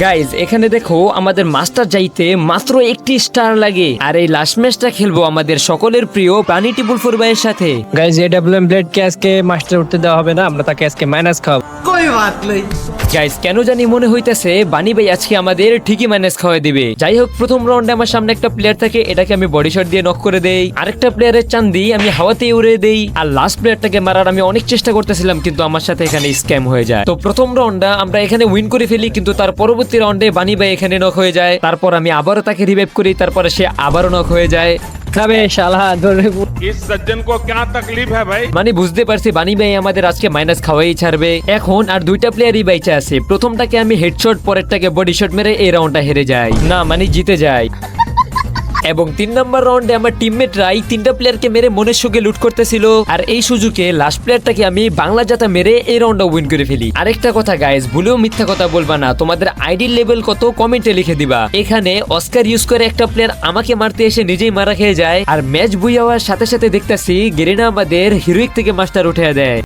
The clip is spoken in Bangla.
গাইজ এখানে দেখো আমাদের মাস্টার যাইতে মাত্র একটি স্টার লাগে, আর এই লাস্ট ম্যাচটা খেলবো আমাদের সকলের প্রিয় বানি টিপুল ফোর ভাইয়ের সাথে। গাইজ এডব্লিউএম ব্লেড কে আজকে মাস্টার উঠতে দেওয়া হবে না, আমরা তাকে আজকে মাইনাস খাওয়াবো। গাইজ কেন জানি মনে হইতেছে বানি ভাই আজকে আমাদের ঠিকই মাইনাস খাওয়াই দিবে। যাই হোক, প্রথম রাউন্ডে আমার সামনে একটা প্লেয়ার থাকে, এটাকে আমি বডি শট দিয়ে নক করে দেই। আরেকটা প্লেয়ারের চান্দি আমি হাওয়াতে উড়ে দেই। আর লাস্ট প্লেয়ারটাকে মারার আমি অনেক চেষ্টা করতেছিলাম, কিন্তু আমার সাথে এখানে স্ক্যাম হয়ে যায়। তো প্রথম রাউন্ডটা আমরা এখানে উইন করে ফেলি, কিন্তু তার পরবর্তী রাউন্ডে বানি ভাই এখানে নক হয়ে যায়। তারপর আমি আবারও তাকে রিভাইভ করি, তারপরে সে আবারও নক হয়ে যায়। খাবে শালা ধরে। इस सज्जन को क्या तकलीफ है भाई? মানে বুঝতে পারছি বানি ভাই আমাদের আজকে মাইনাস খাওয়াই ছাড়বে। এখন আর দুইটা প্লেয়ারই বাইচে আছে। প্রথমটাকে আমি হেডশট, পরেরটাকে বডি শট মেরে এই রাউন্ডটা হেরে যাই, না মানে জিতে যায়। এবং 3 নম্বর রাউন্ডে আমার টিমমেটরা এই 3টা প্লেয়ারকে মেরে মনের সুখে লুট করতেছিল, আর এই সুযোগে লাস্ট প্লেয়ারটাকে আমি বাংলা জাতা মেরে এই রাউন্ডটা উইন করে ফেলি। আরেকটা কথা গাইস, ভুলেও মিথ্যা কথা বলবা না, তোমাদের আইডি লেভেল কত কমেন্টে লিখে দিবা। এখানে অস্কার ইউজ করে একটা প্লেয়ার আমাকে মারতে এসে নিজেই মারা খেয়ে যায়, আর ম্যাচ বুই হওয়ার সাথে সাথে দেখতেছি গেরিনা আমাদের হিরোইক থেকে মাস্টার উঠে দেয়।